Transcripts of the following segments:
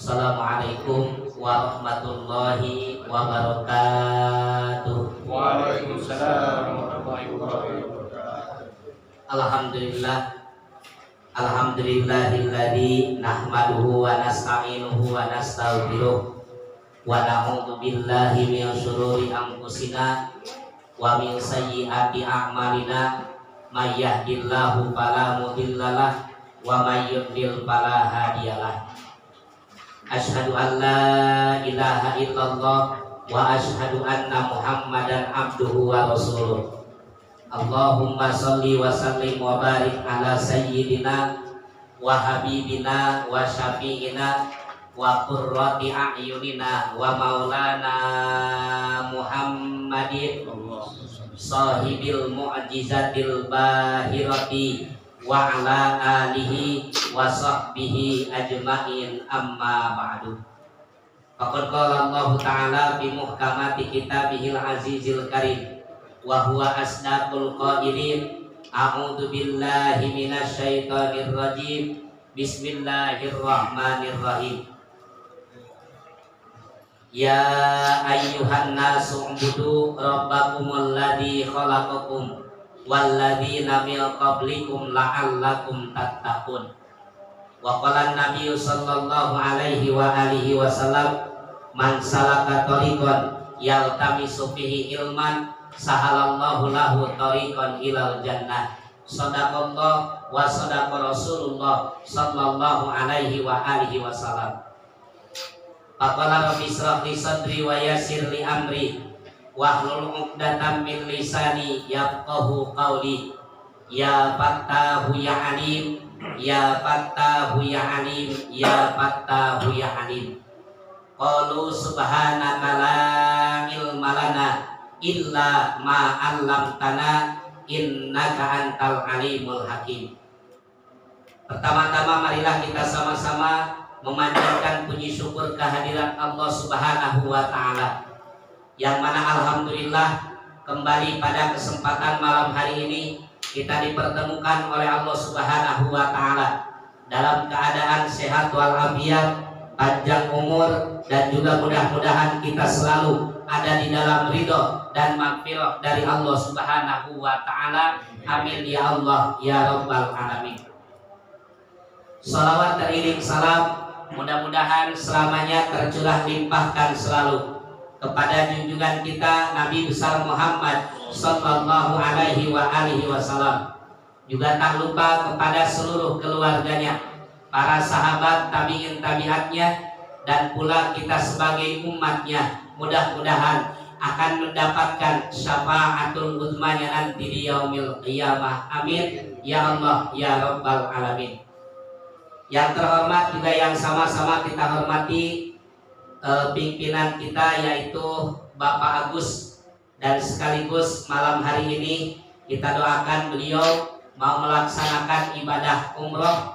Assalamualaikum warahmatullahi wabarakatuh. Waalaikumsalam warahmatullahi wabarakatuh. Alhamdulillahilladzi nahmaduhu wa nasta'inuhu wa nastaghfiruh wa na'udzu billahi min syururi anfusina wa min sayyiati a'malina may yahdihillahu fala mudhillalah wa may yudlil fala hadiyalah. Asyhadu an la ilaha illallah wa asyhadu anna Muhammadan abduhu wa rasuluh. Allahumma sholli wa sallim wa barik ala sayyidina wa habibina wa syafi'ina wa qurrati a'yunina wa maulana Muhammadin sahibil mu'jizatil bahirati wa ala alihi wa sahbihi ajma'in, amma ba'du. Faqad qala Allah ta'ala fi muhkamati kitabihil azizil karim wa huwa asdaqul qailin. A'udzu billahi minasy syaithanir rajim. Bismillahirrahmanirrahim. Ya ayyuhan nasu ubudu rabbakumul ladzi khalaqakum walladzina min qablikum la'allakum tattaqun. Wa qala an-nabiyyu sallallahu alaihi wa alihi wasallam, man salaka tariqan yaltamisu fihi ilman sahalallahu lahu tariqan ilal jannah. Shadaqallah wa shadaqa Rasulullah sallallahu alaihi wa alihi wasallam. Faqala rabbi shrah li sadri wa yassir li amri wahlul 'uqdatam min lisani yafqahu qawli. Ya fattahu ya alim, ya fattahu ya alim, ya fattahu ya alim. Qalu subhanaka la ilma lana illa ma 'allamtana innaka antal alimul hakim. Pertama-tama marilah kita sama-sama memanjatkan puji syukur kehadirat Allah Subhanahu wa taala, yang mana alhamdulillah kembali pada kesempatan malam hari ini kita dipertemukan oleh Allah Subhanahu wa taala dalam keadaan sehat walafiat, panjang umur, dan juga mudah-mudahan kita selalu ada di dalam ridho dan maghfirah dari Allah Subhanahu wa taala. Amin ya Allah ya rabbal alamin. Salawat teriring salam mudah-mudahan selamanya tercurah limpahkan selalu kepada junjungan kita Nabi besar Muhammad sallallahu alaihi wa alihi wasallam. Juga tak lupa kepada seluruh keluarganya, para sahabat, tabi'in tabi'atnya, dan pula kita sebagai umatnya. Mudah-mudahan akan mendapatkan syafaatul uzmanya nanti di yaumil qiyamah. Amin ya Allah ya rabbal alamin. Yang terhormat juga yang sama-sama kita hormati pimpinan kita, yaitu Bapak Agus, dan sekaligus malam hari ini kita doakan beliau mau melaksanakan ibadah umroh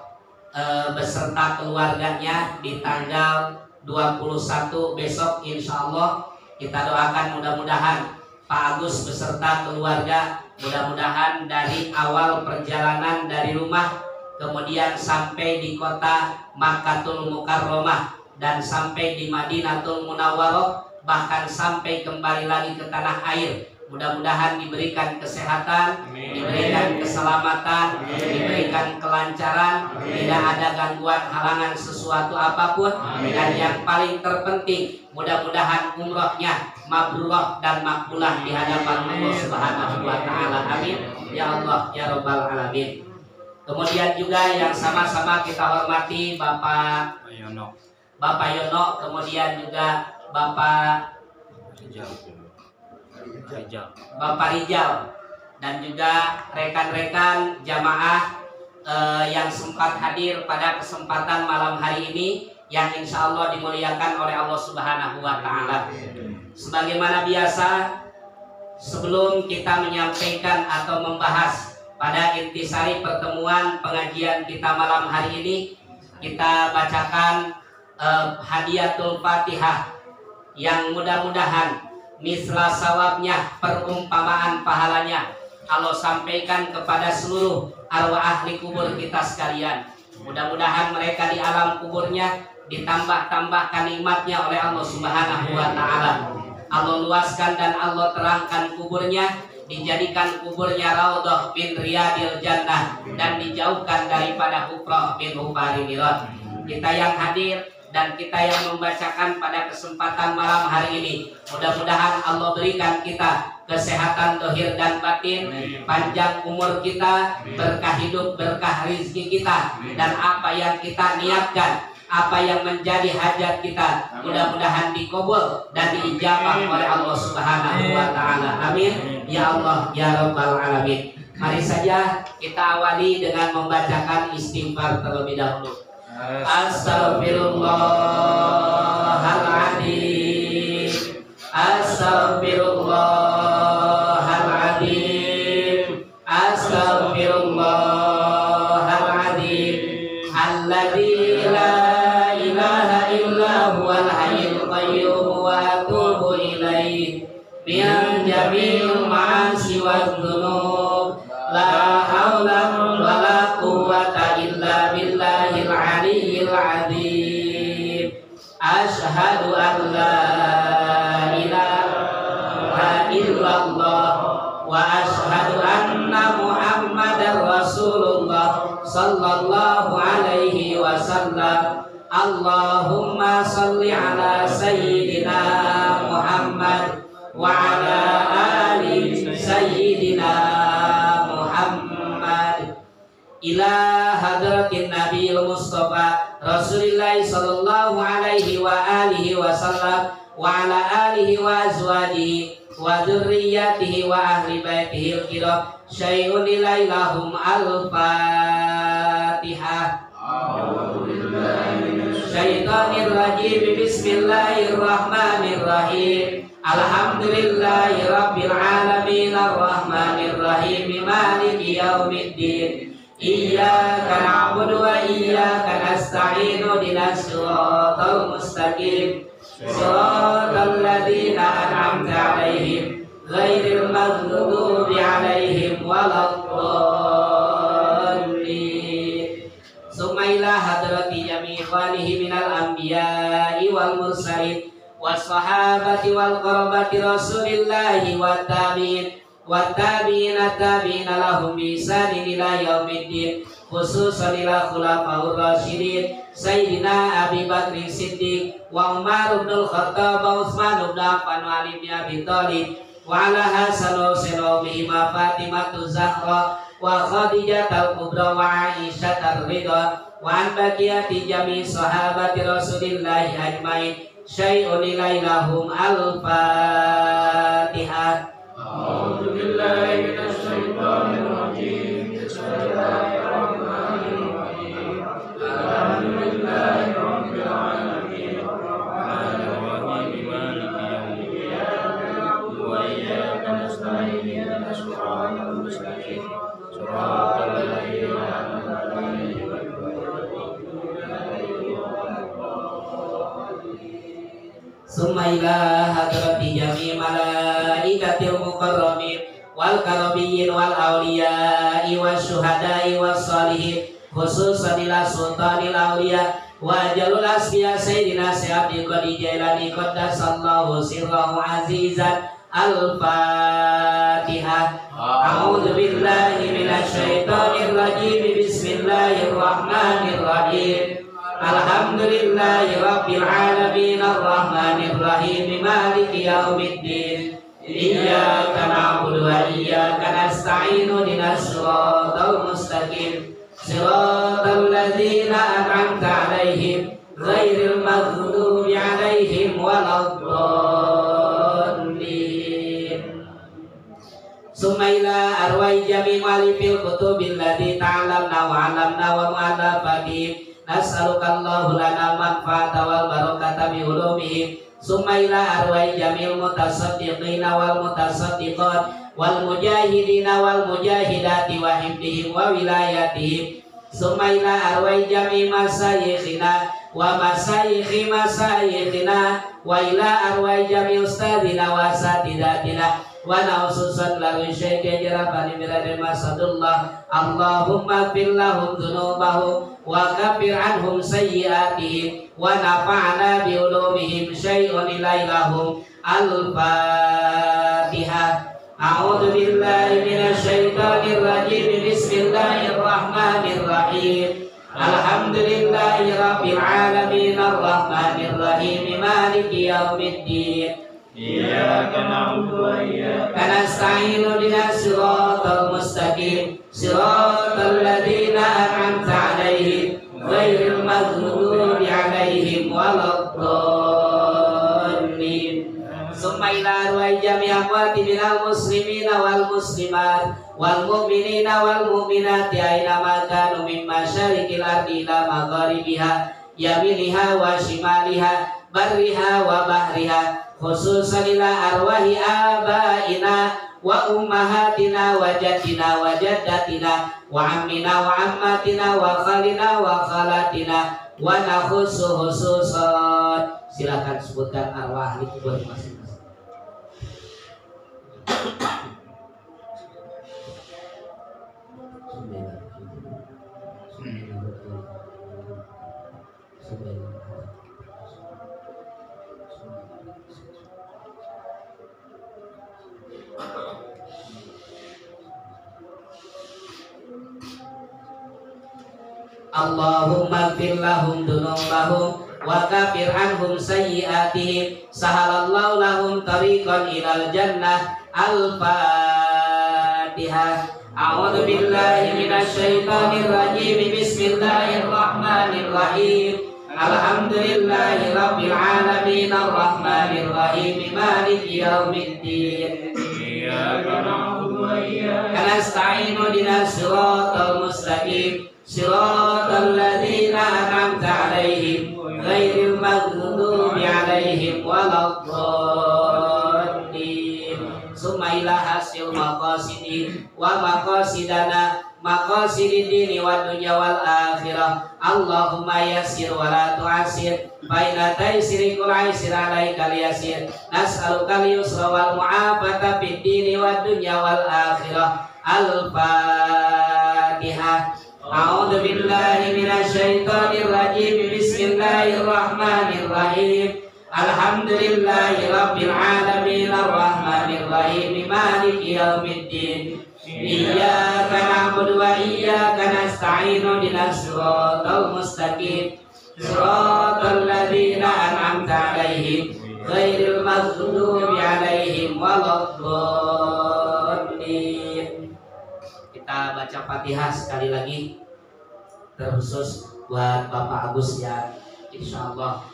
beserta keluarganya di tanggal 21 besok insya Allah. Kita doakan mudah-mudahan Pak Agus beserta keluarga mudah-mudahan dari awal perjalanan dari rumah kemudian sampai di kota Makkatul Mukarramah dan sampai di Madinatul Munawwarah, bahkan sampai kembali lagi ke tanah air, mudah-mudahan diberikan kesehatan, diberikan keselamatan, diberikan kelancaran, tidak ada gangguan halangan sesuatu apapun, dan yang paling terpenting mudah-mudahan umrohnya mabrurah dan makbulah di hadapan Allah Subhanahu wa taala. Amin ya Allah ya rabbal alamin. Kemudian juga yang sama-sama kita hormati Bapak Yono, kemudian juga Bapak Rijal, dan juga rekan-rekan jamaah yang sempat hadir pada kesempatan malam hari ini, yang insya Allah dimuliakan oleh Allah Subhanahu wa taala. Sebagaimana biasa, sebelum kita menyampaikan atau membahas pada intisari pertemuan pengajian kita malam hari ini, kita bacakan hadiatul Fatihah yang mudah-mudahan misla sawabnya, perumpamaan pahalanya Allah sampaikan kepada seluruh arwah ahli kubur kita sekalian. Mudah-mudahan mereka di alam kuburnya ditambah-tambahkan nikmatnya oleh Allah Subhanahu wa taala. Allah luaskan dan Allah terangkan kuburnya, dijadikan kuburnya raudhah min riyadil jannah dan dijauhkan daripada hufrah min hufari niran. Kita yang hadir dan kita yang membacakan pada kesempatan malam hari ini, mudah-mudahan Allah berikan kita kesehatan dohir dan batin, panjang umur kita, berkah hidup, berkah rizki kita, dan apa yang kita niatkan, apa yang menjadi hajat kita, mudah-mudahan dikabul dan diijabah oleh Allah Subhanahu wa taala. Amin ya Allah ya rabbal alamin. Mari saja kita awali dengan membacakan istighfar terlebih dahulu. Astaghfirullahaladzim, astaghfirullahaladzim, astaghfirullahaladzim. Alladzi la ilaha illa huwal hayyul qayyum wa atubu ilaihi min jami'il ma'asi wadz-dzunub. La haula wala quwwata illa billahil aliyyil azim. Asyhadu an la ilaha illallah wa asyhadu anna Muhammadar Rasulullah sallallahu alaihi wasallam. Allahumma salli ala sayyidina Muhammad wa ala ali sayyidina ila hadratin Nabiil Mustafa Rasulillah sallallahu alaihi wa alihi wasallam wa ala alihi wa azwajihi wa dzurriyyatihi wa ahli baitihi al-kiram. Syai'un ilaihum al-Fatihah. A'udzu billahi minasyaitonir rajim. Bismillahirrahmanirrahim. Alhamdulillahi rabbil alamin arrahmanir rahim maliki yaumiddin. Iyyaka na'budu wa iyyaka nasta'in ihdinas siratal mustaqim siratal ladzina an'amta 'alaihim ghairil maghdubi 'alaihim waladdallin. Summa ila hadrati jami'i ikhwanihi minal anbiya'i wal mursalin wassahabati wal qarabati rasulillahi wat tabi'in wattabi'ina tabi'ina lahum bi ihsanin ila yaumiddin. Khususan ila khulafaur rasyidin Sayyidina Abi Bakr Siddiq wa Umar bin Khattab wa Utsman bin Affan wa Ali bin Abi Thalib wa ala Hasan wa Husain wa bihima Fatimah Zahra wa Khadijah al-Kubra wa Aisyah ar-Ridha wa an baqiyati jami' sahabati Rasulillahi ajmain. Syai'un ilaihum al-Fatihah. A'udzu billahi minasy syaithanir rajim. Bismillahirrahmanirrahim. Alhamdulillahi rabbil alamin. Arrahmanir rahim. Maliki yaumiddin. Iyyaka na'budu wa iyyaka nasta'in. Ihdinas siratal mustaqim. Siratal ladzina an'amta 'alaihim summa ila hadrati jami' malaikatil mukarramin wal karabiyyin wal awliya'i wasyuhada'i wassalihin khususan ila sultanil awliya wa jalul asfiya sayyidina Syekh Abdul Jailani qaddasallahu sirrahu azizan. Al-Fatihah. A'udzu billahi minasy syaithanir rajim. Bismillahirrahmanirrahim. Alhamdulillahi rabbil alamin arrahmanir rahim maliki yaumiddin. Iyyaka na'budu wa iyyaka nasta'in ihdinas siratal mustaqim siratal ladzina an'amta 'alaihim ghairil maghdubi 'alaihim waladdallin. Summa ila arwai jami' malifil kutubil ladzi ta'allamna wa 'allamna wa mu'allafati. Nas'alukallahu lana manfaata wal barakata bi ulumihim. Summa ila arwai jamil mutasaddiqina wal mutasaddiqat wal mujahidina wal mujahidati wa hibdihim wa wilayatihim. Summa ila arwai jami masayikhina wa masayikhi masayikhina wa ila arwai jami ustadina wa satidatina wa naususan lalu syaitan jarabani miradin masadullah Allahumma fir lahum dhunubahum wa kafir anhum sayyiatihim wa nafa'na bi ulumihim syai'un ilailahum al-fatihah. A'udzu billahi minasy syaithanir rajim. Bismillahirrahmanirrahim. Alhamdulillahi rabbil alamin arrahmanir rahim maliki yaumiddin. Iyyaka na'budu wa iyyaka nasta'in ihdinas siratal mustaqim siratal ladzina an'amta 'alaihim ghairil maghdubi 'alaihim waladdallin. Summa ila ruwai jami'a amwati minal muslimina wal muslimat wal mu'minina wal mu'minati aina ma kanu min masyariqil ardi ila magharibiha yaminiha wa shimaliha barriha wa bahriha khususan ila arwahi abaina wa ummahatina wa jaddina wa jaddatina wa ammina wa ammatina wa khalina wa khalatina wa nakhusu khususan. Silakan sebutkan arwah ahli kubur masing-masing. Allahumma fir lahum dunubahum wa kafir anhum sayyiatihim sahalallahu lahum tariqan ilal jannah. Al-Fatihah. A'udzu billahi minasy syaithanir rajim. Bismillahirrahmanirrahim. Alhamdulillahi rabbil alamin arrahmanir rahim maliki yaumiddin. Iyyaka na'budu wa iyyaka nasta'in ihdinas siratal mustaqim siratal ladzina an'amta 'alaihim ghairil maghdubi 'alaihim waladdallin. Summa ila hasil maqasidi wa maqasidana maqasidid dini wad dunya wal akhirah. Allahumma yassir wa la tu'assir fa inna taysirikul 'aisir 'alaikal yasir. Nas'aluka al-yusra wal mu'afata fid dini wad dunya wal akhirah. Al-Fatihah. A'udzu billahi minasy syaithanir rajim. Bismillahirrahmanirrahim. Alhamdulillahi rabbil alamin arrahmanir rahim maliki yaumiddin. Iyyaka na'budu wa iyyaka nasta'in ihdinas siratal mustaqim siratal ladzina an'amta 'alaihim ghairil maghdubi 'alaihim waladdallin. Kita baca Fatihah sekali lagi terkhusus buat Bapak Agus yang insyaallah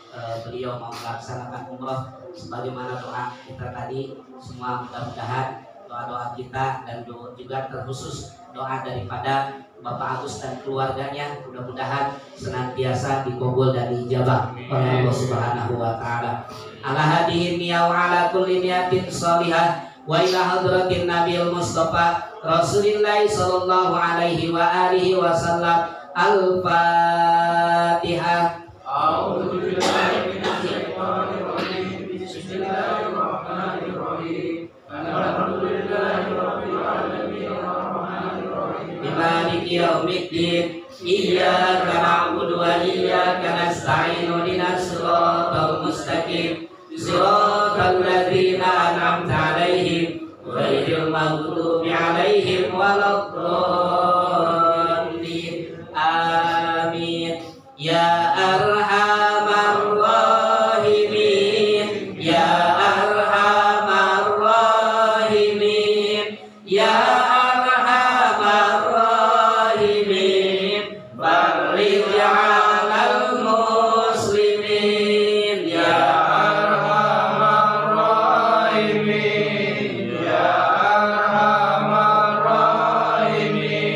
beliau mau melaksanakan umroh sebagaimana doa kita tadi. Semua mudah-mudahan doa-doa kita dan juga terkhusus doa daripada Bapak Agus dan keluarganya mudah-mudahan senantiasa dikabul dan diijabah oleh Allah Subhanahu wa taala. Ala hadihin niyya wa ala kulli niyatin shalihah wa ila hadratin nabiyil mustafa Rasulillah sallallahu alaihi wa alihi wasallam. Al-Fatihah. A'udzu billahi minasy syaithanir rajim. Bismillahirrahmanirrahim. Alhamdulillahi rabbil alamin arrahmanir rahim maliki yaumiddin. Iyyaka na'budu wa iyyaka nasta'in ihdinas siratal mustaqim siratal ladzina an'amta 'alaihim ghairil maghdubi 'alaihim waladdallin. Amin. Ya arhamar rahimin, ya arhamar rahimin, ya arhamar rahimin, baligh 'alal muslimin, ya arhamar rahimin, ya arhamar rahimin.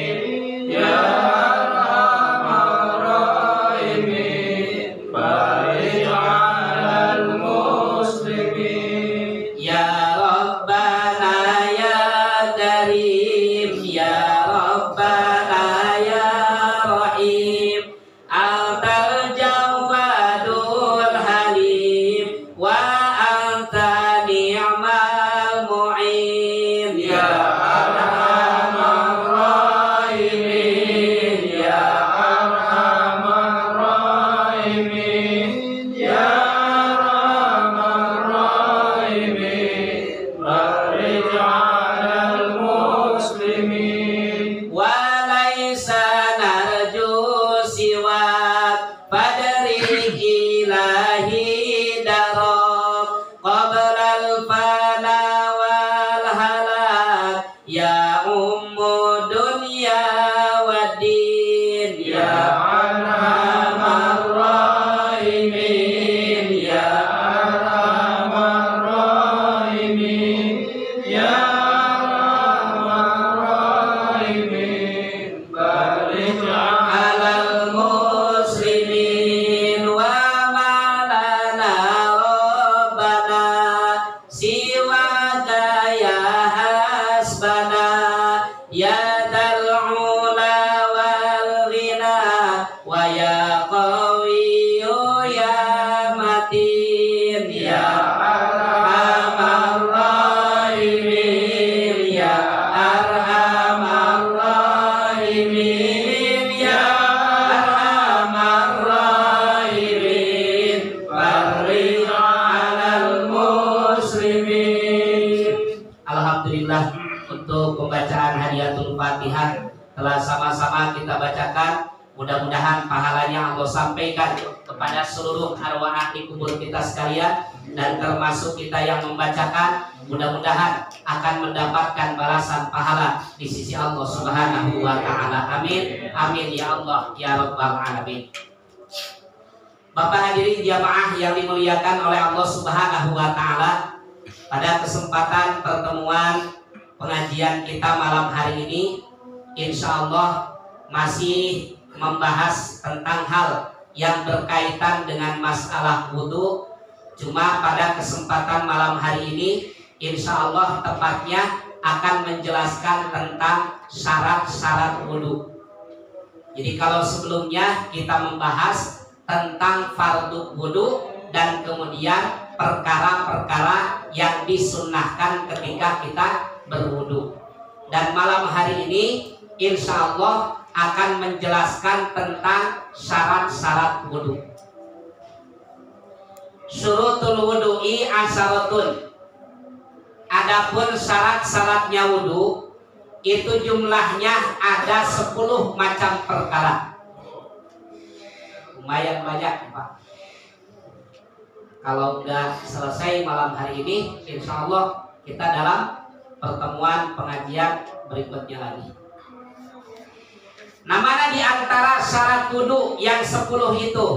dunya waddin ya arhamar rahimin ya arhamar rahimin ya arhamar rahimin barik alal muslimin wa malana rabbana siwaka ya hasbana ya dal ula wal ghina wa ya qawiyyu ya matin ya arhamar rahimin ya arhamar rahimin ya arhamar rahimin barik alal muslimin. Alhamdulillah, untuk pembacaan hadiatul Fatihah telah sama-sama kita bacakan. Mudah-mudahan pahalanya Allah sampaikan kepada seluruh arwah ahli kubur kita sekalian, dan termasuk kita yang membacakan mudah-mudahan akan mendapatkan balasan pahala di sisi Allah Subhanahu wa taala. Amin. Amin ya Allah ya rabbal alamin. Bapak hadirin jamaah yang dimuliakan oleh Allah Subhanahu wa taala, pada kesempatan pertemuan pengajian kita malam hari ini insya Allah masih membahas tentang hal yang berkaitan dengan masalah wudhu. Cuma pada kesempatan malam hari ini insya Allah tepatnya akan menjelaskan tentang syarat-syarat wudhu. Jadi kalau sebelumnya kita membahas tentang fardu wudhu dan kemudian perkara-perkara yang disunnahkan ketika kita berwudhu, dan malam hari ini insya Allah akan menjelaskan tentang syarat-syarat wudhu. Syurutul wudhu'i asyaratun. Adapun syarat-syaratnya wudhu itu jumlahnya ada 10 macam perkara. Lumayan banyak Pak. Kalau udah selesai malam hari ini, insya Allah kita dalam pertemuan pengajian berikutnya lagi. Namanya di antara syarat wudhu yang 10 itu,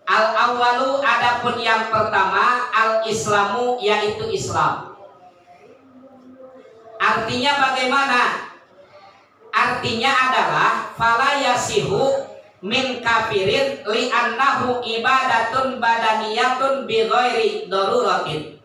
al-awwalu, adapun yang pertama, al-islamu, yaitu Islam. Artinya bagaimana? Artinya adalah fala yasihu min kafirin li annahu ibadatun badaniyatun bi ghairi daruratin.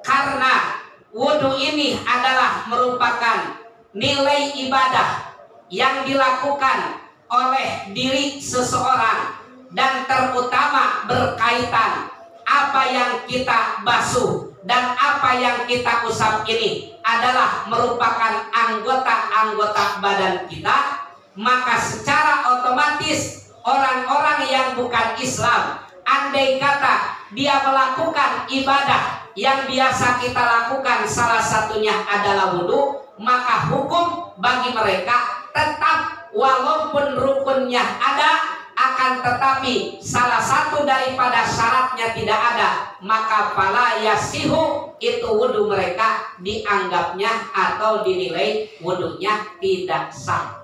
Karena wudhu ini adalah merupakan nilai ibadah yang dilakukan oleh diri seseorang, dan terutama berkaitan apa yang kita basuh dan apa yang kita usap ini adalah merupakan anggota-anggota badan kita, maka secara otomatis orang-orang yang bukan Islam, andai kata dia melakukan ibadah yang biasa kita lakukan, salah satunya adalah wudhu, maka hukum bagi mereka tetap walaupun rukunnya ada, akan tetapi salah satu daripada syaratnya tidak ada, maka fala yasihu, itu wudhu mereka dianggapnya atau dinilai wudhunya tidak sah.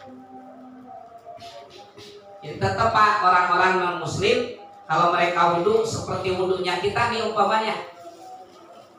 Jadi tetap Pak, orang-orang non muslim kalau mereka wudhu seperti wudhunya kita nih umpamanya,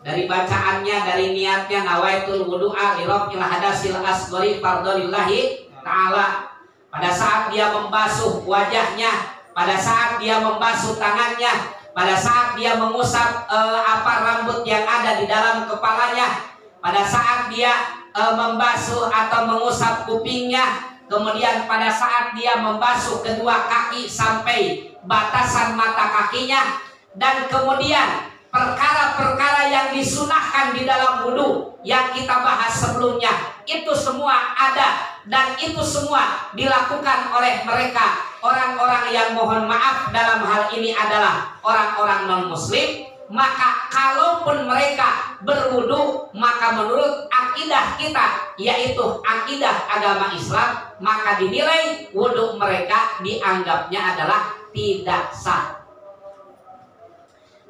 dari bacaannya, dari niatnya, nawaitul wudu'a li raf'il hadasil asghari fardholillahi ta'ala. Pada saat dia membasuh wajahnya, pada saat dia membasuh tangannya, pada saat dia mengusap rambut yang ada di dalam kepalanya, pada saat dia membasuh atau mengusap kupingnya, kemudian pada saat dia membasuh kedua kaki sampai batasan mata kakinya, dan kemudian perkara-perkara yang disunahkan di dalam wudhu yang kita bahas sebelumnya, itu semua ada, dan itu semua dilakukan oleh mereka, orang-orang yang mohon maaf dalam hal ini adalah orang-orang non muslim. Maka kalaupun mereka berwudhu, maka menurut akidah kita, yaitu akidah agama Islam, maka dinilai wudhu mereka dianggapnya adalah tidak sah.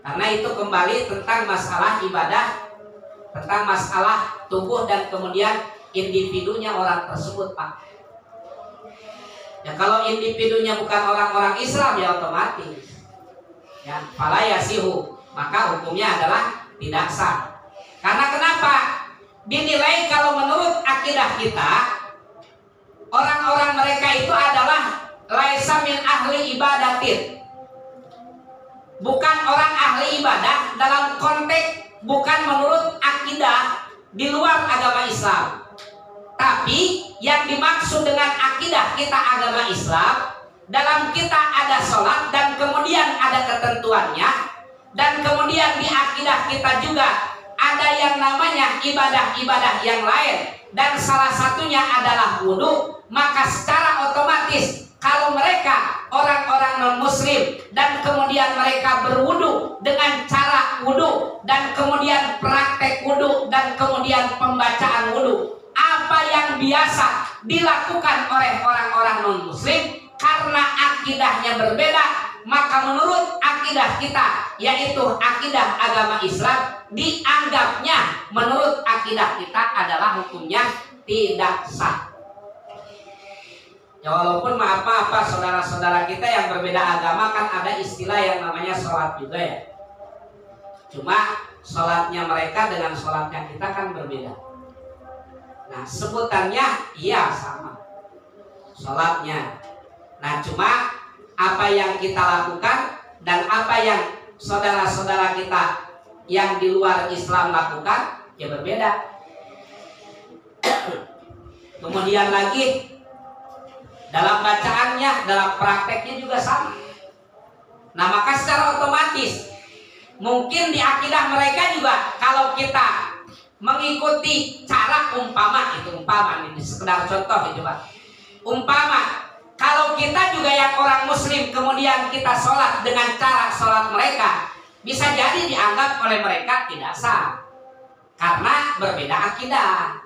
Karena itu kembali tentang masalah ibadah, tentang masalah tubuh, dan kemudian individunya orang tersebut, Pak. Ya kalau individunya bukan orang-orang Islam ya otomatis ya fala yasihu, maka hukumnya adalah tidak sah. Karena kenapa? Dinilai kalau menurut akidah kita orang-orang mereka itu adalah laisa min ahli ibadatin, bukan orang ahli ibadah dalam konteks bukan menurut akidah di luar agama Islam. Tapi yang dimaksud dengan akidah kita agama Islam, dalam kita ada sholat dan kemudian ada ketentuannya, dan kemudian di akidah kita juga ada yang namanya ibadah-ibadah yang lain, dan salah satunya adalah wudhu. Maka secara otomatis kalau mereka orang-orang non-muslim dan kemudian mereka berwudu dengan cara wudu dan kemudian praktek wudu dan kemudian pembacaan wudu, apa yang biasa dilakukan oleh orang-orang non-muslim, karena akidahnya berbeda, maka menurut akidah kita, yaitu akidah agama Islam, dianggapnya menurut akidah kita adalah hukumnya tidak sah. Ya walaupun maaf saudara-saudara kita yang berbeda agama kan ada istilah yang namanya sholat juga ya. Cuma sholatnya mereka dengan sholatnya kita kan berbeda. Nah sebutannya iya sama sholatnya. Nah cuma apa yang kita lakukan dan apa yang saudara-saudara kita yang di luar Islam lakukan ya berbeda. Kemudian lagi dalam bacaannya, dalam prakteknya juga sama. Nah maka secara otomatis mungkin di akidah mereka juga kalau kita mengikuti cara umpama ini sekedar contoh itu Pak. Umpama kalau kita juga yang orang muslim kemudian kita sholat dengan cara sholat mereka, bisa jadi dianggap oleh mereka tidak sah karena berbeda akidah.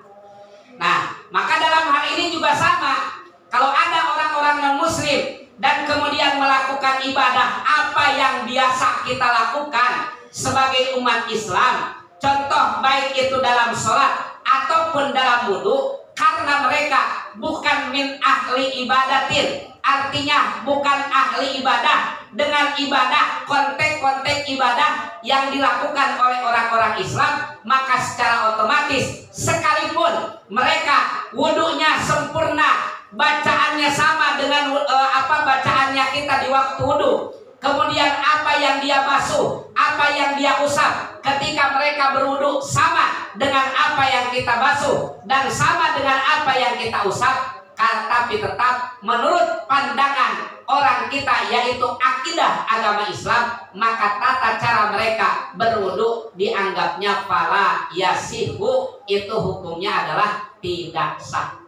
Nah maka dalam hal ini juga sama. Kalau ada orang-orang non-muslim dan kemudian melakukan ibadah apa yang biasa kita lakukan sebagai umat Islam, contoh baik itu dalam sholat ataupun dalam wudhu, karena mereka bukan min ahli ibadatin, artinya bukan ahli ibadah dengan ibadah konteks ibadah yang dilakukan oleh orang-orang Islam, maka secara otomatis sekalipun mereka wudhunya sempurna, bacaannya sama dengan bacaannya kita di waktu wudhu, kemudian apa yang dia basuh, apa yang dia usap ketika mereka berwudhu sama dengan apa yang kita basuh dan sama dengan apa yang kita usap, tapi tetap menurut pandangan orang kita yaitu akidah agama Islam, maka tata cara mereka berwudhu dianggapnya fala yasihu, itu hukumnya adalah tidak sah.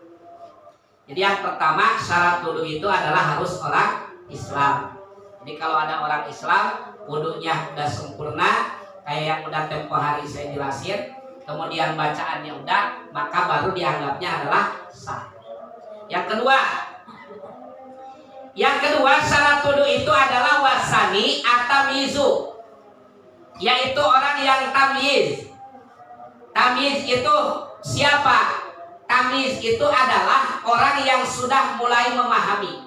Jadi yang pertama syarat wudhu itu adalah harus orang Islam. Jadi kalau ada orang Islam wudhunya udah sempurna kayak yang udah tempo hari saya jelasin, kemudian bacaannya udah, maka baru dianggapnya adalah sah. Yang kedua syarat wudhu itu adalah wasani atamizu, yaitu orang yang tamyiz. Tamyiz itu siapa? Tamyiz itu adalah orang yang sudah mulai memahami,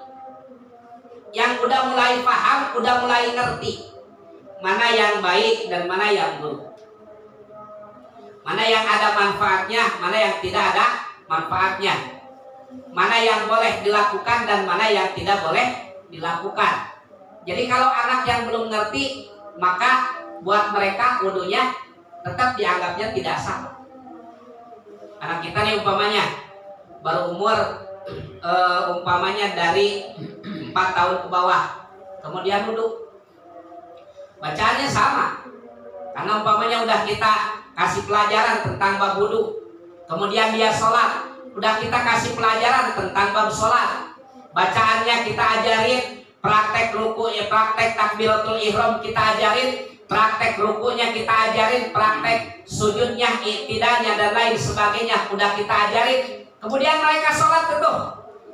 yang udah mulai paham, udah mulai ngerti mana yang baik dan mana yang buruk, mana yang ada manfaatnya, mana yang tidak ada manfaatnya, mana yang boleh dilakukan dan mana yang tidak boleh dilakukan. Jadi kalau anak yang belum ngerti, maka buat mereka wudhunya tetap dianggapnya tidak sah. Anak kita nih umpamanya baru umur umpamanya dari 4 tahun ke bawah, kemudian wudhu, bacaannya sama. Karena umpamanya udah kita kasih pelajaran tentang bab wudhu, kemudian dia sholat, udah kita kasih pelajaran tentang bab sholat, bacaannya kita ajarin, praktek ruku ya, praktek takbiratul ihram kita ajarin, praktek rukunya kita ajarin, praktek sujudnya, iktidalnya dan lain sebagainya udah kita ajarin. Kemudian mereka sholat itu,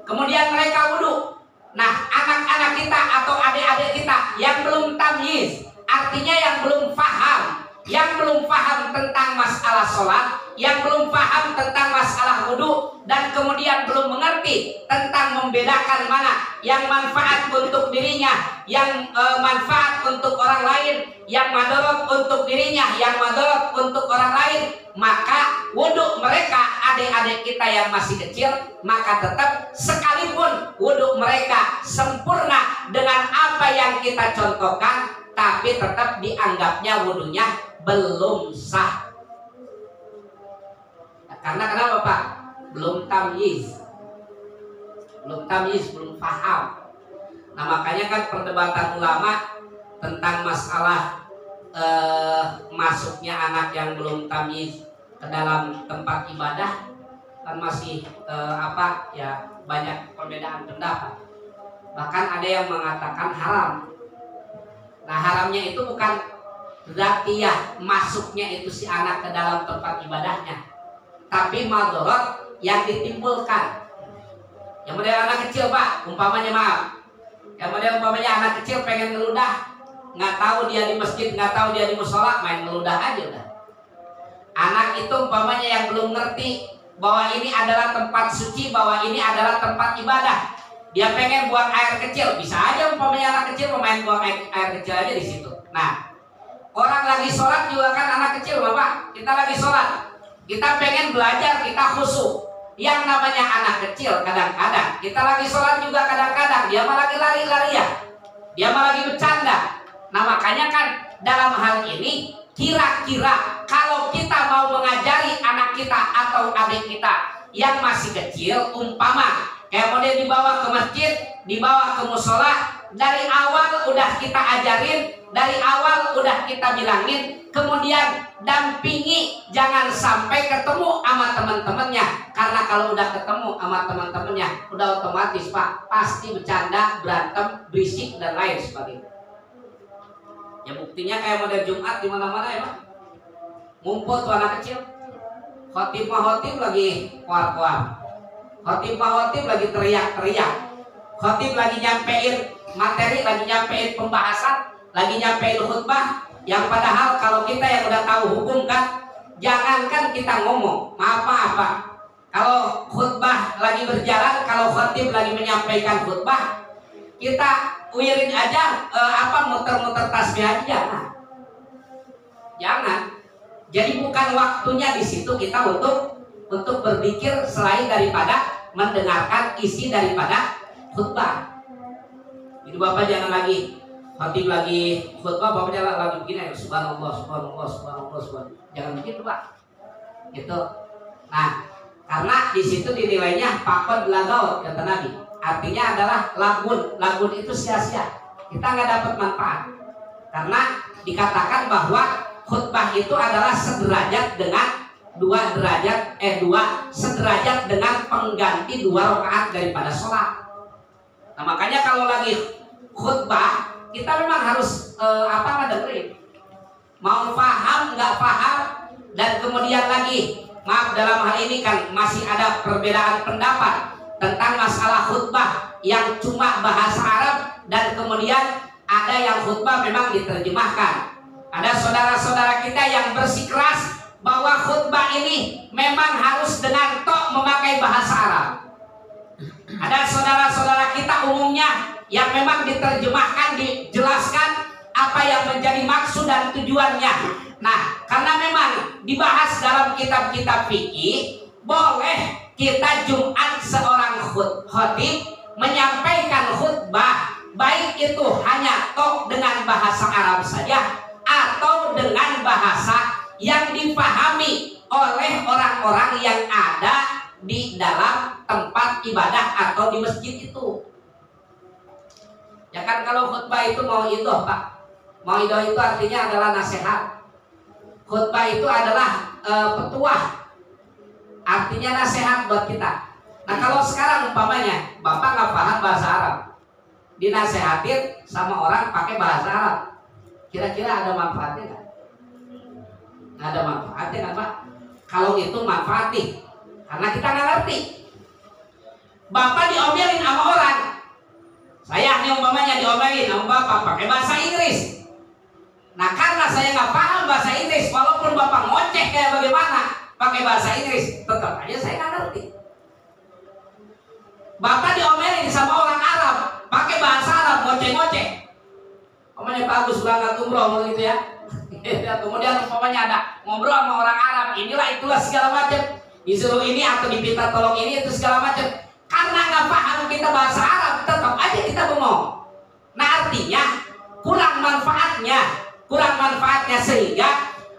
kemudian mereka wudhu. Nah anak-anak kita atau adik-adik kita yang belum tamyiz, artinya yang belum paham, yang belum paham tentang masalah sholat, yang belum paham tentang masalah wudhu, dan kemudian belum mengerti tentang membedakan mana yang manfaat untuk dirinya, yang manfaat untuk orang lain, yang madarat untuk dirinya, yang madarat untuk orang lain, maka wudhu mereka, adik-adik kita yang masih kecil, maka tetap sekalipun wudhu mereka sempurna dengan apa yang kita contohkan, tapi tetap dianggapnya wudhunya belum sah. Karena kenapa Pak? Belum tamyiz, belum paham. Nah makanya kan perdebatan ulama tentang masalah masuknya anak yang belum tamyiz ke dalam tempat ibadah kan masih banyak perbedaan pendapat. Bahkan ada yang mengatakan haram. Nah haramnya itu bukan zatiyah, masuknya itu si anak ke dalam tempat ibadahnya, tapi madarat yang ditimbulkan. Yang model anak kecil Pak, umpamanya anak kecil pengen ngeludah, nggak tahu dia di masjid, nggak tahu dia di musola, main ngeludah aja udah. Anak itu umpamanya yang belum ngerti bahwa ini adalah tempat suci, bahwa ini adalah tempat ibadah, dia pengen buang air kecil, bisa aja umpamanya anak kecil pemain buang air kecil aja di situ. Nah, orang lagi sholat juga kan anak kecil Bapak, kita lagi sholat, kita pengen belajar, kita khusyuk. Yang namanya anak kecil kadang-kadang kita lagi sholat juga kadang-kadang dia malah lagi lari-larian, dia malah lagi bercanda. Nah makanya kan dalam hal ini kira-kira kalau kita mau mengajari anak kita atau adik kita yang masih kecil, umpama kayak model dibawa ke masjid, dibawa ke musola, dari awal udah kita ajarin, dari awal udah kita bilangin, kemudian dampingi, jangan sampai ketemu sama teman-temannya. Karena kalau udah ketemu sama teman-temannya, udah otomatis Pak, pasti bercanda, berantem, berisik dan lain sebagainya. Ya buktinya kayak model Jumat di mana-mana ya Pak. Ngumpul tuh anak kecil, khotib lagi kuar-kuar, khotib lagi teriak-teriak, khotib lagi nyampein materi, lagi nyampein pembahasan, lagi nyampein khutbah, yang padahal kalau kita yang udah tahu hukum kan, jangankan kita ngomong, maaf, kalau khutbah lagi berjalan, kalau khotib lagi menyampaikan khutbah, kita wirid aja muter-muter tasbih aja, jangan. Jadi bukan waktunya di situ kita untuk berpikir selain daripada mendengarkan isi daripada khutbah. Jadi Bapak jangan lagi khotib lagi khutbah, Bapak jangan lagi begini, subhanallah. Jangan begitu Pak. Gitu. Nah, karena di situ dinilainya pakod lagaut kata Nabi. Artinya adalah lagun itu sia-sia. Kita nggak dapat manfaat. Karena dikatakan bahwa khutbah itu adalah sederajat dengan sederajat dengan pengganti 2 rakaat daripada sholat. Nah makanya kalau lagi khutbah kita memang harus dengerin, mau paham nggak paham, dan kemudian lagi maaf dalam hal ini kan masih ada perbedaan pendapat tentang masalah khutbah yang cuma bahasa Arab, dan kemudian ada yang khutbah memang diterjemahkan. Ada saudara-saudara kita yang bersikeras bahwa khutbah ini memang harus dengan memakai bahasa Arab. Ada saudara-saudara kita umumnya yang memang diterjemahkan, dijelaskan apa yang menjadi maksud dan tujuannya. Nah, karena memang dibahas dalam kitab-kitab fikih, boleh kita Jumat seorang khotib menyampaikan khutbah, baik itu hanya dengan bahasa Arab saja atau dengan bahasa yang dipahami oleh orang-orang yang ada di dalam tempat ibadah atau di masjid itu. Ya kan kalau khutbah itu mauidhah Pak. Mauidhah itu artinya adalah nasihat. Khutbah itu adalah petuah. Artinya nasihat buat kita. Nah kalau sekarang umpamanya Bapak nggak paham bahasa Arab, dinasehatin sama orang pakai bahasa Arab, kira-kira ada manfaatnya nggak? Nggak ada manfaatnya kan Pak? Kalau itu manfaat nih, karena kita nggak ngerti. Bapak diomelin sama orang, saya nih umpamanya diomelin sama Bapak pakai bahasa Inggris. Nah karena saya nggak paham bahasa Inggris, walaupun bapak ngoceh kayak bagaimana pakai bahasa Inggris, tetap aja saya nggak ngerti. Bapak diomelin sama orang Arab pakai bahasa Arab ngoceh-ngoceh. Umpamanya Pak Agus berangkat umroh gitu ya. Kemudian umpamanya ada ngobrol sama orang Arab, inilah itulah segala macam. Disuruh ini atau dipinta tolong ini itu segala macam. Karena nggak paham kita bahasa Arab, tetap aja kita bengong. Nah artinya kurang manfaatnya sehingga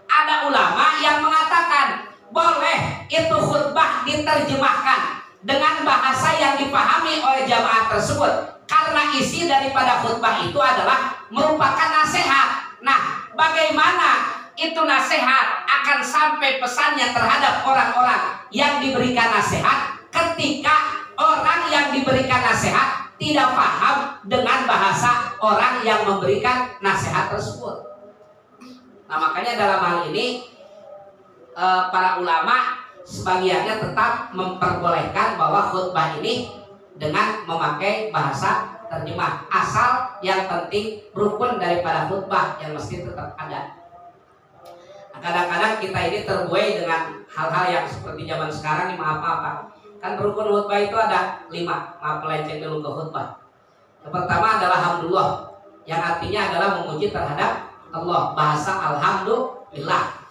ada ulama yang mengatakan boleh itu khutbah diterjemahkan dengan bahasa yang dipahami oleh jamaah tersebut karena isi daripada khutbah itu adalah merupakan nasihat. Nah, bagaimana itu nasihat akan sampai pesannya terhadap orang-orang yang diberikan nasihat ketika orang yang diberikan nasihat tidak paham dengan bahasa orang yang memberikan nasihat tersebut. Nah, makanya dalam hal ini para ulama sebagiannya tetap memperbolehkan bahwa khutbah ini dengan memakai bahasa terjemah, asal yang penting rukun daripada khutbah yang mesti tetap ada. Nah, kadang-kadang kita ini terbuai dengan hal-hal yang seperti zaman sekarang ini maaf-maaf. Kan rukun khutbah itu ada 5. Maaf melenceng dulu ke khutbah. Yang pertama adalah hamdulillah, yang artinya adalah memuji terhadap Allah, bahasa alhamdulillah.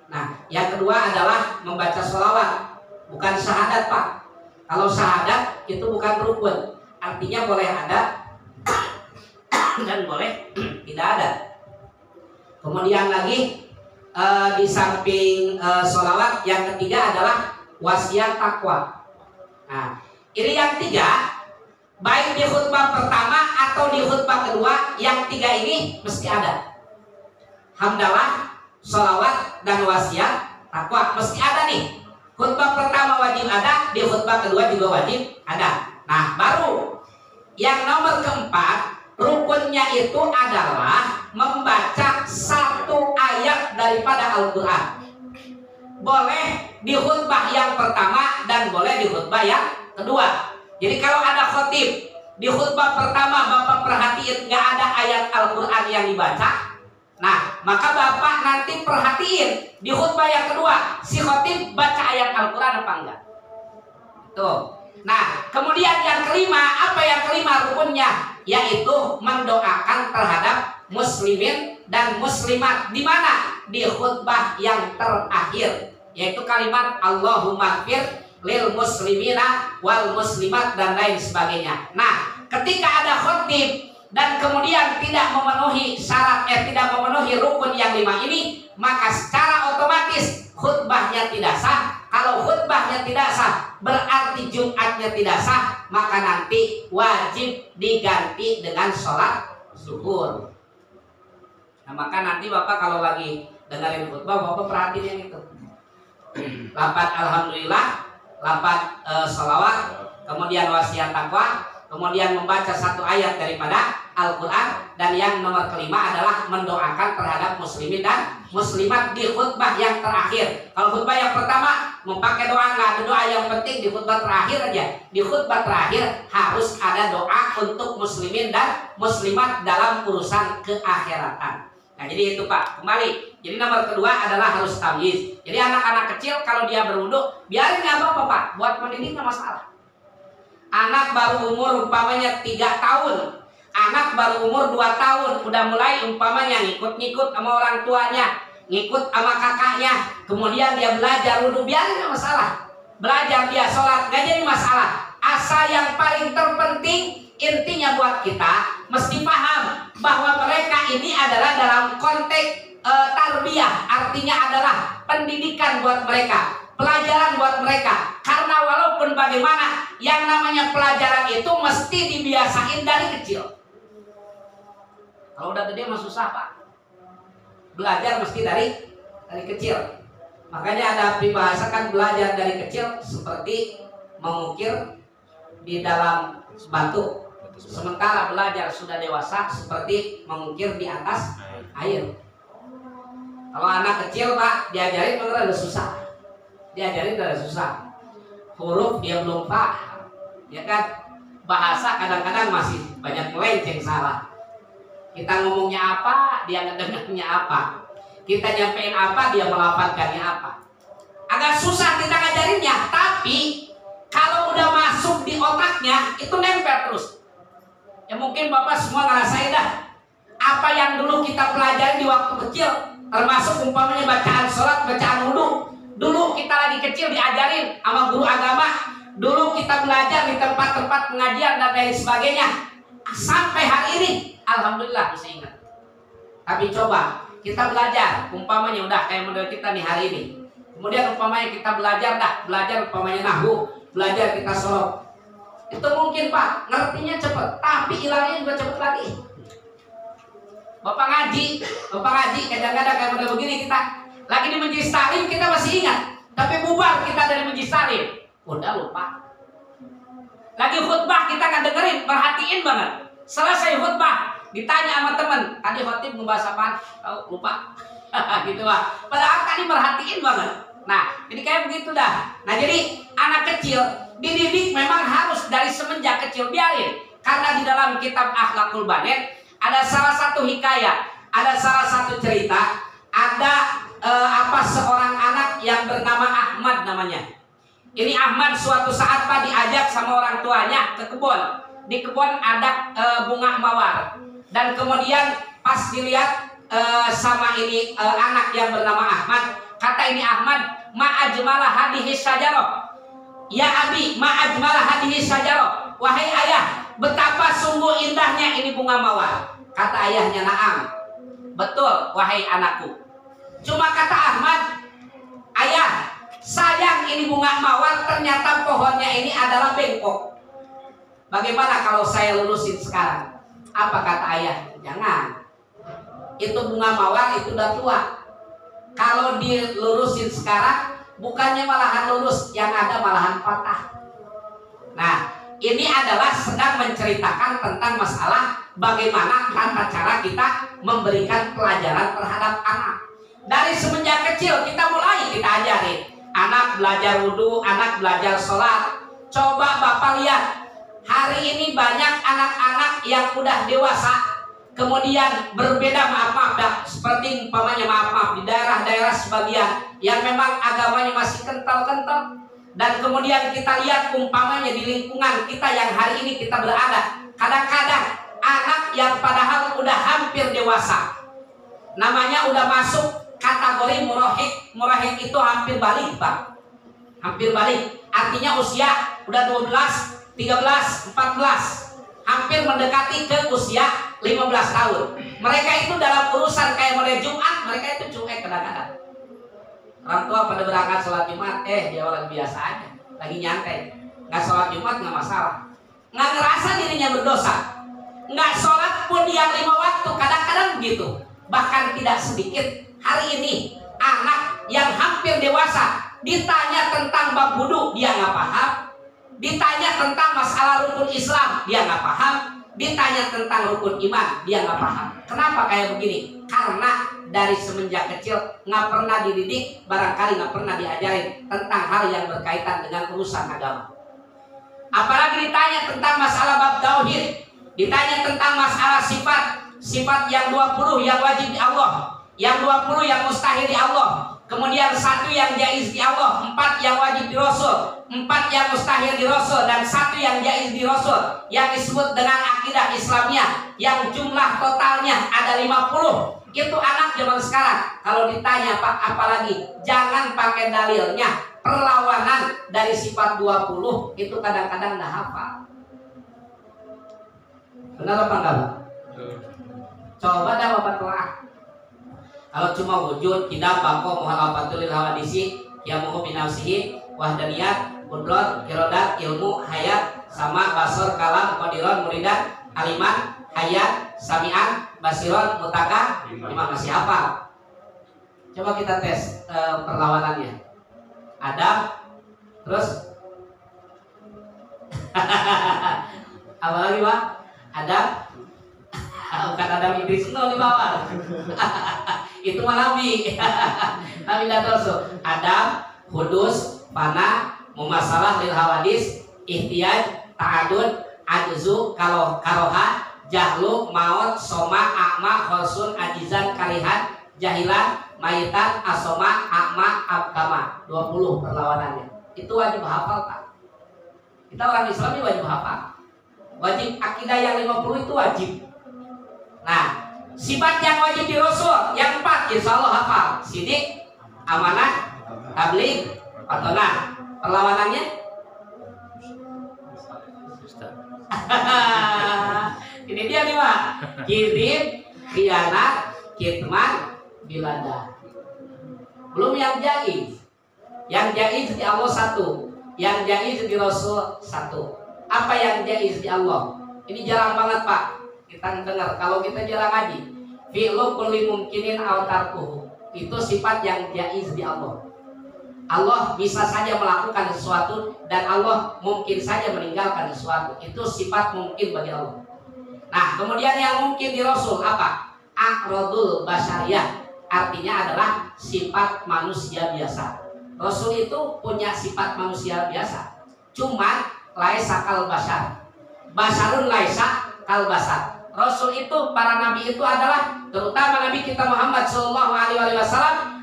Nah, yang kedua adalah membaca sholawat, bukan syahadat Pak. Kalau syahadat itu bukan rukun, artinya boleh ada dan boleh tidak ada. Kemudian lagi di samping sholawat, yang ketiga adalah wasiat takwa. Nah, ini yang 3, baik di khutbah pertama atau di khutbah kedua, yang 3 ini mesti ada. Hamdalah, sholawat, dan wasiat takwa mesti ada nih. Khutbah pertama wajib ada, di khutbah kedua juga wajib ada. Nah, baru yang nomor keempat, rukunnya itu adalah membaca 1 ayat daripada Al-Quran. Boleh di khutbah yang pertama dan boleh di khutbah yang kedua. Jadi kalau ada khotib di khutbah pertama Bapak perhatiin nggak ada ayat Al-Quran yang dibaca, nah maka Bapak nanti perhatiin di khutbah yang kedua si khotib baca ayat Al-Quran apa enggak. Tuh. Nah kemudian yang kelima, apa yang kelima rukunnya? Yaitu mendoakan terhadap muslimin dan muslimat. Di mana? Di khutbah yang terakhir, yaitu kalimat Allahumma fir lil muslimina wal muslimat dan lain sebagainya. Nah ketika ada khotib dan kemudian tidak memenuhi syarat, tidak memenuhi rukun yang 5 ini, maka secara otomatis khutbahnya tidak sah. Kalau khutbahnya tidak sah, berarti Jumatnya tidak sah, maka nanti wajib diganti dengan sholat zuhur. Nah maka nanti Bapak kalau lagi dengerin khutbah, Bapak perhatiin yang itu. Lapat alhamdulillah, lapat sholawat, kemudian wasiat takwa, kemudian membaca 1 ayat daripada Al-Quran, dan yang nomor kelima adalah mendoakan terhadap muslimin dan muslimat di khutbah yang terakhir. Kalau khutbah yang pertama memakai doa, nggak ada doa, yang penting di khutbah terakhir aja. Di khutbah terakhir harus ada doa untuk muslimin dan muslimat dalam urusan keakhiratan. Nah jadi itu Pak, kembali. Jadi nomor kedua adalah harus tamyiz. Jadi anak-anak kecil kalau dia berwudu, biarin nggak apa-apa Pak, buat mendidik nggak masalah. Anak baru umur umpamanya 3 tahun, anak baru umur 2 tahun, udah mulai umpamanya ngikut-ngikut sama orang tuanya, ngikut sama kakaknya, kemudian dia belajar wudu, biarin nggak masalah. Belajar dia sholat, nggak jadi masalah. Asal yang paling terpenting, intinya buat kita mesti paham bahwa mereka ini adalah dalam konteks tarbiyah, artinya adalah pendidikan buat mereka, pelajaran buat mereka. Karena walaupun bagaimana, yang namanya pelajaran itu mesti dibiasain dari kecil. Kalau udah gede mah susah Pak. Belajar mesti dari kecil. Makanya ada dibahasakan belajar dari kecil seperti mengukir di dalam batu. Sementara belajar sudah dewasa seperti mengukir di atas air. Kalau anak kecil Pak, diajarin bener udah susah. Diajarin udah susah. Huruf dia belum paham. Ya kan? Bahasa kadang-kadang masih banyak melenceng salah. Kita ngomongnya apa, dia ngedengarnya apa. Kita nyampein apa, dia melafalkannya apa. Agak susah kita ngajarinnya, tapi kalau udah masuk di otaknya, itu nempel terus. Ya mungkin Bapak semua ngerasain dah. Apa yang dulu kita pelajari di waktu kecil, termasuk umpamanya bacaan sholat, bacaan wudhu. Dulu kita lagi kecil diajarin sama guru agama. Dulu kita belajar di tempat-tempat pengajian dan lain sebagainya. Sampai hari ini, alhamdulillah bisa ingat. Tapi coba kita belajar, umpamanya udah kayak model kita nih hari ini. Kemudian umpamanya kita belajar umpamanya nahwu, belajar kita sholat. Itu mungkin Pak, ngertinya cepet, tapi hilangnya juga cepet lagi. Bapak ngaji kadang-kadang kayak model begini kita lagi di majelis taklim kita masih ingat, tapi bubar kita dari majelis taklim, udah lupa. Lagi khutbah kita kan dengerin, perhatiin banget. Selesai khutbah, ditanya sama teman, tadi khotib ngebahas apaan? Tahu lupa. Gitu Pak. Padahal tadi perhatiin banget. Nah, jadi kayak begitu dah. Nah, jadi anak kecil dididik memang harus dari semenjak kecil, biarin. Karena di dalam kitab Akhlakul Baligh ada salah satu hikayah, ada salah satu cerita, ada seorang anak yang bernama Ahmad namanya. Ini Ahmad suatu saat Pak diajak sama orang tuanya ke kebun. Di kebun ada bunga mawar. Dan kemudian pas dilihat sama ini anak yang bernama Ahmad, kata ini Ahmad, ma ajmalah hadhihi syajarah. Ya abi, ma ajmalah hadhihi syajarah. Wahai ayah, betapa sungguh indahnya ini bunga mawar. Kata ayahnya, na'am. Betul, wahai anakku. Cuma kata Ahmad, ayah, sayang ini bunga mawar, ternyata pohonnya ini adalah bengkok. Bagaimana kalau saya lurusin sekarang? Apa kata ayah? Jangan. Itu bunga mawar itu udah tua. Kalau dilurusin sekarang, bukannya malahan lurus, yang ada malahan patah. Nah, ini adalah sedang menceritakan tentang masalah bagaimana tata cara kita memberikan pelajaran terhadap anak. Dari semenjak kecil kita mulai kita ajarin. Anak belajar wudhu, anak belajar sholat. Coba Bapak lihat, hari ini banyak anak-anak yang udah dewasa, kemudian berbeda maaf dah, seperti umpamanya maaf di daerah-daerah sebagian yang memang agamanya masih kental-kental. Dan kemudian kita lihat umpamanya di lingkungan kita yang hari ini kita berada, kadang-kadang anak yang padahal udah hampir dewasa, namanya udah masuk kategori murahik. Murahik itu hampir balik Pak, hampir balik, artinya usia udah 12, 13, 14, hampir mendekati ke usia 15 tahun. Mereka itu dalam urusan kayak mulai Jumat, mereka itu cuek kadang-kadang. Orang tua pada berangkat sholat Jumat, dia orang biasa aja, lagi nyantai, nggak sholat Jumat nggak masalah, nggak ngerasa dirinya berdosa, nggak sholat pun yang 5 waktu, kadang-kadang begitu. Bahkan tidak sedikit hari ini anak yang hampir dewasa ditanya tentang bab wudu dia nggak paham, ditanya tentang masalah rukun Islam dia nggak paham, ditanya tentang rukun iman dia nggak paham. Kenapa kayak begini? Karena dari semenjak kecil nggak pernah dididik, barangkali nggak pernah diajarin tentang hal yang berkaitan dengan urusan agama. Apalagi ditanya tentang masalah bab tauhid, ditanya tentang masalah sifat yang 20 yang wajib di Allah, yang 20 yang mustahil di Allah, kemudian 1 yang jaiz di Allah, 4 yang wajib di Rasul, 4 yang mustahil di Rasul, dan 1 yang jaiz di Rasul, yang disebut dengan akidah Islamiyah, yang jumlah totalnya ada 50. Itu anak zaman sekarang kalau ditanya Pak apalagi, jangan pakai dalilnya perlawanan dari sifat 20 itu kadang-kadang nggak hafal. Benar apa enggak Pak? Coba dah Bapak telah. Kalau cuma wujud tidak bako muhalafatul hawadisi yang mau binafsihi wahdaniyat kudrat irodat ilmu hayat sama basor kalam qadiron muridan aliman hayat samian basiron mutaka lima masih hafal. Coba kita tes perlawanannya. Adam terus apa lagi Pak? Adam bukan Adam Idris di bawah. Itu mah Nabi. Nabi dan Rasul. Adam, hudus, fana, mumasalah lil hawadis, ihtiyaj, ta'adud, ajzu, karoha, jahlu, maut, soma, akma, khosun, ajizan, karihan, jahilan, mayitan, asoma, akma, abkama. 20 perlawanannya. Itu wajib hafal, Pak. Kita orang Islam ini wajib hafal. Wajib akidah yang 50 itu wajib. Nah, sifat yang wajib di Rasul yang 4 insya Allah hafal. Sidik, amanah, tabligh, patonah. Perlawanannya ini dia nih Pak. Kirim, khianat, kitman, bilada. Belum yang jaiz. Yang jaiz di Allah 1, yang jaiz di Rasul 1. Apa yang jaiz di Allah? Ini jarang banget Pak kita dengar. Kalau kita jarang ngaji, fi'lu kulli mumkinin aw tarkuhu. Itu sifat yang jaiz di Allah. Allah bisa saja melakukan sesuatu dan Allah mungkin saja meninggalkan sesuatu. Itu sifat mungkin bagi Allah. Nah, kemudian yang mungkin di Rasul apa? Aqradul basyariyah. Artinya adalah sifat manusia biasa. Rasul itu punya sifat manusia biasa. Cuma laisa kal basyar. Basyarun laisa kal basyar. Rasul itu, para nabi itu adalah, terutama Nabi kita Muhammad SAW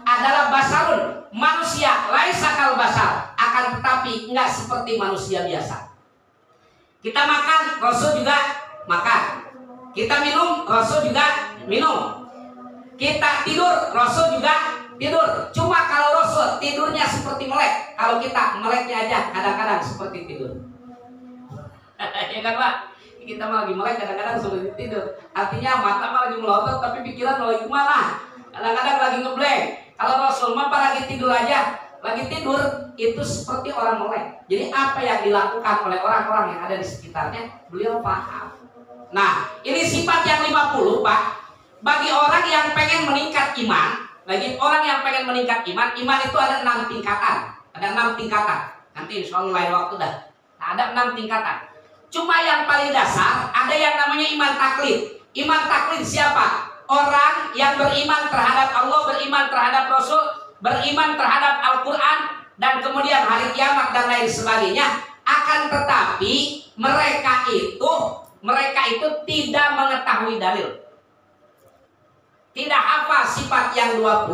adalah basyarun, manusia, laisa kal basyar, akan tetapi enggak seperti manusia biasa. Kita makan, Rasul juga makan. Kita minum, Rasul juga minum. Kita tidur, Rasul juga tidur. Cuma kalau Rasul tidurnya seperti melek, kalau kita meleknya aja kadang-kadang seperti tidur. Ya kan Pak? Kita malah lagi melek, kadang-kadang seperti tidur. Artinya mata malah lagi melotot, tapi pikiran lagi kemana? Kadang-kadang lagi ngeblank. Kalau Rasul mah lagi tidur aja, lagi tidur itu seperti orang melek. Jadi apa yang dilakukan oleh orang-orang yang ada di sekitarnya, beliau paham. Nah, ini sifat yang 50 Pak. Bagi orang yang pengen meningkat iman, bagi orang yang pengen meningkat iman, iman itu ada 6 tingkatan. Ada 6 tingkatan. Nanti insya Allah lain waktu dah. Nah, ada 6 tingkatan. Cuma yang paling dasar ada yang namanya iman taklid. Iman taklid siapa? Orang yang beriman terhadap Allah, beriman terhadap Rasul, beriman terhadap Al-Quran, dan kemudian hari kiamat dan lain sebagainya. Akan tetapi mereka itu tidak mengetahui dalil. Tidak hafal sifat yang 20,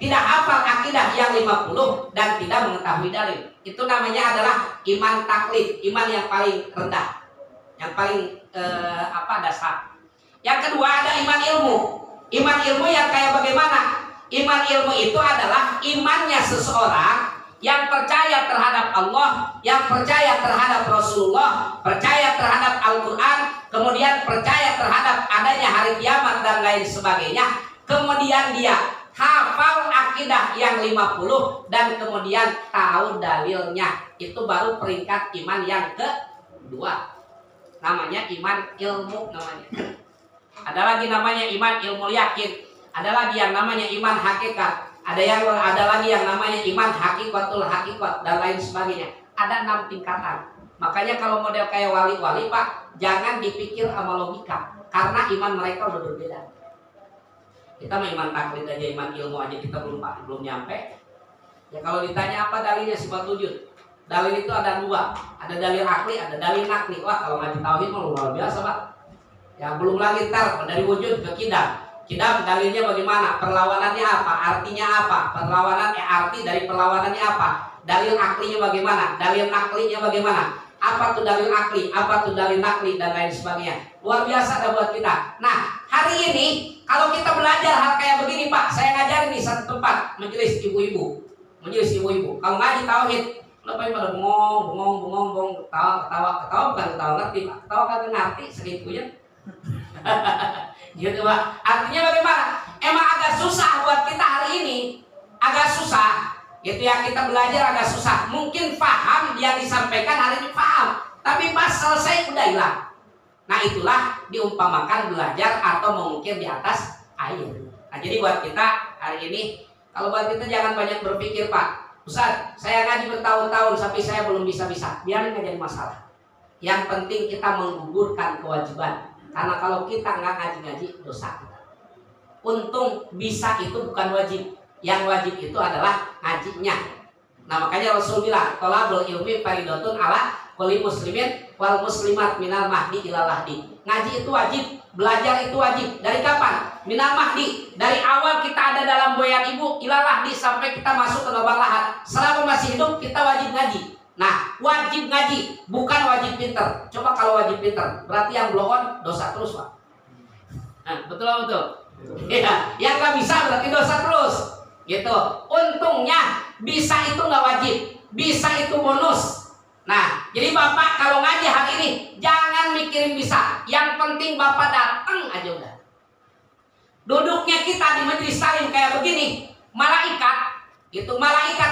tidak hafal akidah yang 50 dan tidak mengetahui dalil. Itu namanya adalah iman taklid, iman yang paling rendah, yang paling dasar. Yang kedua ada iman ilmu. Iman ilmu yang kayak bagaimana? Iman ilmu itu adalah imannya seseorang yang percaya terhadap Allah, yang percaya terhadap Rasulullah, percaya terhadap Al-Quran, kemudian percaya terhadap adanya hari kiamat dan lain sebagainya. Kemudian dia hafal akidah yang 50 dan kemudian tahu dalilnya. Itu baru peringkat iman yang kedua. Namanya iman ilmu namanya. Ada lagi namanya iman ilmu yakin. Ada lagi yang namanya iman hakikat. Ada lagi yang namanya iman hakikatul hakikat dan lain sebagainya. Ada 6 tingkatan. Makanya kalau model kayak wali-wali Pak, jangan dipikir sama logika, karena iman mereka udah berbeda. Kita mah iman taklid aja, iman ilmu aja kita belum nyampe. Ya kalau ditanya apa dalilnya sifat wujud, dalil itu ada 2, ada dalil akli, ada dalil nakli. Wah kalau ngaji tauhid mah luar biasa Pak. Ya belum lagi ntar dari wujud ke kidam. Kidam dalilnya bagaimana? Perlawanannya apa? Artinya apa? Perlawanannya arti dari perlawanannya apa? Dalil aklinya bagaimana? Dalil naklinya bagaimana? Apa tuh dalil akli? Apa tuh dalil nakli dan lain sebagainya? Luar biasa dah buat kita. Nah, hari ini kalau kita belajar hal kayak begini Pak, saya ngajarin di satu tempat majelis ibu-ibu. Majelis ibu-ibu. Kalau ngaji tauhid, kenapa pada bengong, ketawa bukan ketawa ngerti Pak. Ketawa kagak ngerti segitunya. Gitu Pak. Artinya bagaimana? Emang agak susah buat kita hari ini. Agak susah. Itu yang kita belajar agak susah. Mungkin paham yang disampaikan hari ini paham, tapi pas selesai udah hilang. Nah itulah diumpamakan belajar atau mengukir di atas air. Nah jadi buat kita hari ini, kalau buat kita jangan banyak berpikir Pak, Ustaz saya ngaji bertahun-tahun sampai saya belum bisa-bisa. Biarin nggak jadi masalah. Yang penting kita menggugurkan kewajiban. Karena kalau kita nggak ngaji-ngaji dosa kita. Untung bisa itu bukan wajib. Yang wajib itu adalah ngajinya. Nah makanya Rasul bilang tolabul ilmi faridotun ala kulli muslimin wal muslimat minal mahdi ilal lahdi. Ngaji itu wajib, belajar itu wajib. Dari kapan? Minal mahdi, dari awal kita ada dalam boyan ibu ilal lahdi sampai kita masuk ke lubang lahat. Selama masih hidup kita wajib ngaji. Nah, wajib ngaji, bukan wajib pinter. Coba kalau wajib pinter, berarti yang blow on dosa terus, Pak. Nah, betul. Ya, yang nggak bisa berarti dosa terus. Gitu. Untungnya bisa itu nggak wajib, bisa itu bonus. Nah, jadi Bapak kalau ngaji hari ini jangan mikirin bisa. Yang penting Bapak datang aja udah. Duduknya kita di majelis taklim kayak begini, malaikat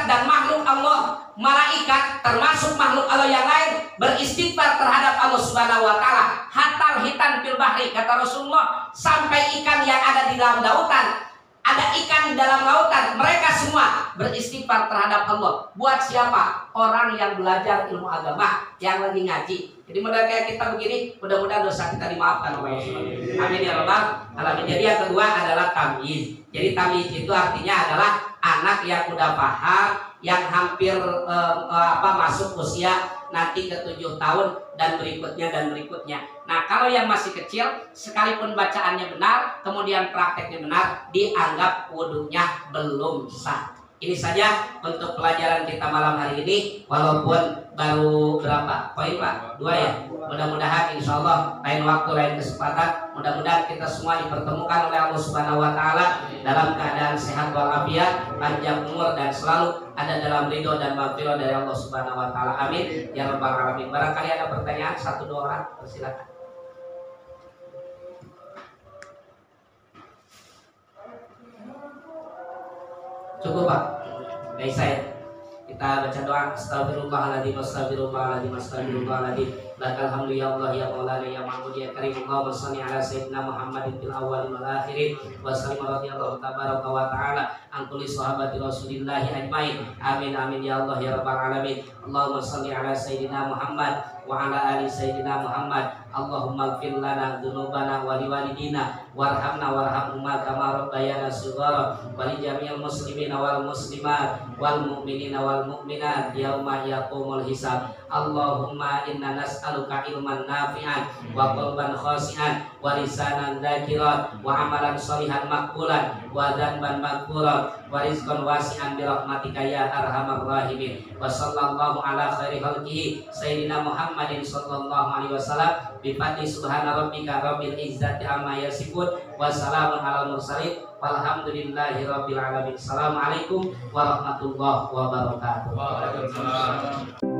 dan makhluk Allah, malaikat termasuk makhluk Allah yang lain beristighfar terhadap Allah Subhanahu wa taala. Hatal hitan fil bahri, kata Rasulullah, sampai ikan yang ada di dalam lautan. Ada ikan di dalam lautan, mereka semua beristighfar terhadap Allah. Buat siapa? Orang yang belajar ilmu agama, yang lagi ngaji. Jadi modal kayak kita begini, mudah-mudahan dosa kita dimaafkan oleh Allah. Amin ya rabbal alamin. Jadi yang kedua adalah tamyiz. Jadi tamyiz itu artinya adalah anak yang udah paham, yang hampir masuk usia nanti ke 7 tahun dan berikutnya. Nah, kalau yang masih kecil, sekalipun bacaannya benar, kemudian prakteknya benar, dianggap wudunya belum sah. Ini saja untuk pelajaran kita malam hari ini, walaupun baru berapa poin Pak? 2 ya. Mudah-mudahan insya Allah lain waktu lain kesempatan, mudah-mudahan kita semua dipertemukan oleh Allah Subhanahu wa taala dalam keadaan sehat walafiat, panjang umur, dan selalu ada dalam ridho dan maghfirah dari Allah Subhanahu wa taala. Amin ya rabbal alamin. Barangkali ada pertanyaan 1-2 orang, silakan. Cukup Pak, baik saya. Kita baca doa. Astagfirullahaladzim, astagfirullahaladzim, astagfirullahaladzim. Lakal hamdu ya Allah ya Maulana ya Mahmud ya Karim. Allahumma shalli ala sayyidina Muhammadin fil awwalin wal akhirin. Wa sallim radhiyallahu tabaraka wa ta'ala an kulli sahabati Rasulillahi ajmain. Amin amin ya Allah ya rabbal alamin. Allahumma shalli ala sayyidina Muhammad wa ala ali sayyidina Muhammad. Allahumma ighfir lana dzunubana wa liwalidina warhamna warhamhuma kama rabbayana shighara wa li jami'il muslimina wal muslimat wal mu'minina wal mu'minat yauma yaqumul hisab. Allahumma inna nas'aluka ilman nafi'an wa qalban khashi'an wa lisanan dzakiran wa amalan shalihan maqbulan wa dzanban maghfuran wa rizqan wasi'an bi rahmatika ya arhamar rahimin. Wa sallallahu ala khairi khalqihi sayyidina Muhammadin sallallahu alaihi wasallam bi fadli subhana rabbika rabbil izzati amma yasifun wa salamun alal mursalin walhamdulillahi rabbil alamin. Assalamualaikum warahmatullahi wabarakatuh. Waalaikumsalam.